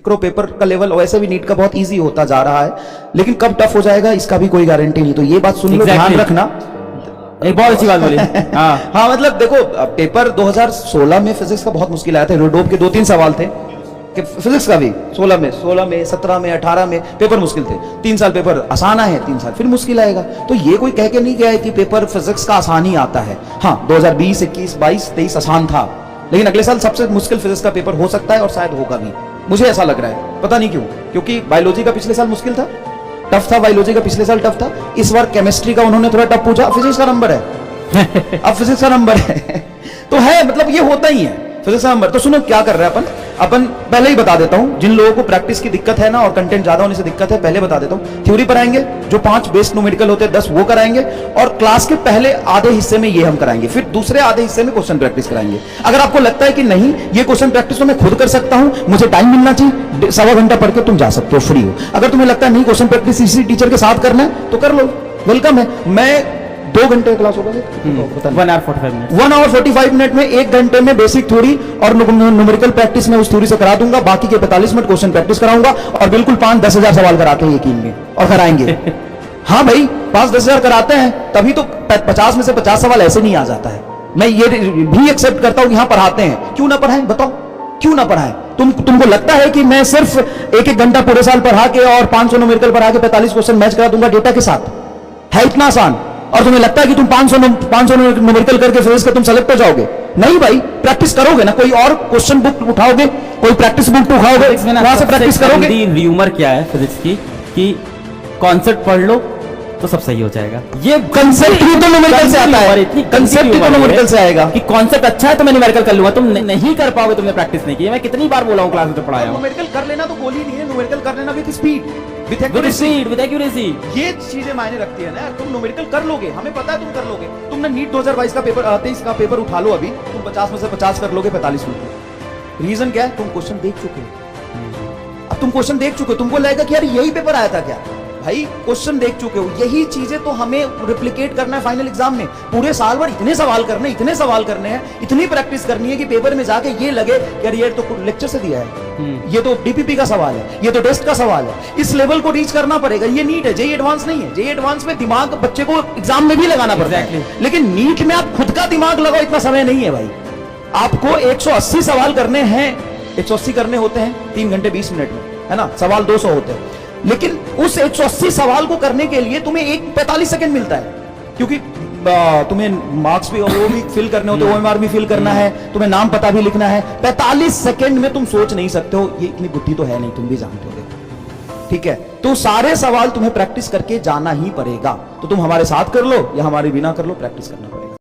करो, पेपर का लेवल वैसे भी नीट का बहुत इजी होता जा रहा है, लेकिन कब टफ हो जाएगा इसका भी कोई गारंटी नहीं। तो ये बात सुन लो, ध्यान रखना। एक बहुत अच्छी बात बोली। हाँ हाँ, मतलब देखो, पेपर 2016 में फिजिक्स का बहुत मुश्किल आया था। रोडोप के 2-3 सवाल थे कि फिजिक्स का भी 16 में, 17 में, 18 में पेपर मुश्किल थे। 3 साल पेपर आसान आए, 3 साल फिर मुश्किल आएगा। तो ये कोई कह के नहीं गया है कि पेपर फिजिक्स का आसान ही आता है। हाँ, 2020, 21, 22, 23 आसान था, लेकिन अगले साल सबसे मुश्किल फिजिक्स का पेपर हो सकता है और शायद होगा भी, मुझे ऐसा लग रहा है। पता नहीं क्यों, क्योंकि बायोलॉजी का पिछले साल मुश्किल था, टफ था। बायोलॉजी का पिछले साल टफ था। इस बार केमिस्ट्री का उन्होंने थोड़ा टफ पूछा, फिजिक्स का नंबर है। अब फिजिक्स का नंबर है तो है, मतलब ये होता ही है फिजिक्स का नंबर। तो सुनो क्या कर रहे हैं अपन पहले ही बता देता हूं, जिन लोगों को प्रैक्टिस की दिक्कत है ना और कंटेंट ज्यादा होने से दिक्कत है, पहले बता देता हूं। थ्योरी पढ़ाएंगे, जो 5 बेस्ट न्यूमेरिकल होते हैं 10 वो कराएंगे, और क्लास के पहले आधे हिस्से में ये हम कराएंगे, फिर दूसरे आधे हिस्से में क्वेश्चन प्रैक्टिस कराएंगे। अगर आपको लगता है कि नहीं ये क्वेश्चन प्रैक्टिस तो मैं खुद कर सकता हूं, मुझे टाइम मिलना चाहिए, 1.25 घंटा पढ़ के तुम जा सकते हो, फ्री हो। अगर तुम्हें लगता है नहीं क्वेश्चन प्रैक्टिस इसी टीचर के साथ करना है तो कर लो, वेलकम है। मैं 2 घंटे का क्लास होगा, 1 hour 45 minutes, 1 hour 45 मिनट में 1 घंटे में बेसिक थ्योरी और न्यूमेरिकल प्रैक्टिस में उस थ्योरी से करा दूंगा। बाकी के 45 मिनट क्वेश्चन प्रैक्टिस कराऊंगा, और बिल्कुल 5-10 हजार सवाल कराते हैं, यकीन में, और कराएंगे। हाँ भाई, 5-10 हजार कराते हैं, तभी तो 50 में से 50 सवाल ऐसे नहीं आ जाता है। मैं ये भी एक्सेप्ट करता हूं कि यहां पढ़ाते हैं, क्यों ना पढ़ाएं, बताओ क्यों ना पढ़ाएं। तुमको लगता है कि मैं सिर्फ 1-1 घंटा पूरे साल पढ़ा के और 500 न्यूमेरिकल पढ़ा के 45 क्वेश्चन मैच करा दूंगा डेटा के साथ? है इतना आसान? और तुम्हें लगता है कि तुम 500 न्यूमेरिकल करके फिजिक्स का तुम सेलेक्ट हो जाओगे? नहीं भाई, प्रैक्टिस करोगे ना, कोई और क्वेश्चन बुक उठाओगे, कोई प्रैक्टिस बुक उठाओगे, वहां से प्रैक्टिस करोगे। र्यूमर क्या है फिजिक्स की कि कॉन्सेप्ट पढ़ लो तो सब सही हो जाएगा। ये कंसेप्ट भी तो न्यूमेरिकल से आता है, कंसेप्ट भी तो न्यूमेरिकल से आएगा कि कॉन्सेप्ट अच्छा है तो मैं न्यूमेरिकल कर लूंगा। तुम नहीं कर पाओगे, तुमने प्रैक्टिस नहीं की। मैं कितनी बार बोला हूं क्लास में तो पढ़ाया हूं। न्यूमेरिकल कर लेना तो गोली नहीं है, न्यूमेरिकल कर लेना विद स्पीड, विद एक्यूरेसी, ये चीजें मायने रखती है ना। तुम न्यूमेरिकल कर लोगे, हमें पता है तुम कर लोगे। तुमने नीट 2022 का पेपर 23 का पेपर उठा लो, अभी तुम 50 में से 50 कर लोगे 45 मिनट। रीजन क्या है? तुम क्वेश्चन देख चुके हो। अब तुम क्वेश्चन देख चुके हो, तुमको लगेगा कि यार यही पेपर आया था क्या? भाई क्वेश्चन देख चुके हो, यही चीजें तो हमें रिप्लिकेट करना है फाइनल एग्जाम में। पूरे साल भर इतने सवाल करने हैं, इतनी प्रैक्टिस करनी है कि पेपर में जाके ये लगे कि यार ये तो लेक्चर से दिया है, ये तो डीपीपी का सवाल है, ये तो टेस्ट का सवाल है। इस लेवल को रीच करना पड़ेगा। ये नीट है, जेईई एडवांस नहीं है। जेईई एडवांस में दिमाग बच्चे को एग्जाम में भी लगाना पड़ता है, लेकिन नीट में आप खुद का दिमाग लगाओ, इतना समय नहीं है भाई। आपको 180 सवाल करने हैं, 180 करने होते हैं 3 घंटे 20 मिनट में, है ना? सवाल 200 होते हैं, लेकिन उस 180 सवाल को करने के लिए तुम्हें 45 सेकंड मिलता है, क्योंकि तुम्हें मार्क्स भी वो भी फिल करने होते हैं, ओएमआर भी फिल करना है, तुम्हें नाम पता भी लिखना है। 45 सेकंड में तुम सोच नहीं सकते हो, ये इतनी बुद्धि तो है नहीं, तुम भी जानते हो, ठीक है? तो सारे सवाल तुम्हें प्रैक्टिस करके जाना ही पड़ेगा। तो तुम हमारे साथ कर लो या हमारे बिना कर लो, प्रैक्टिस करना।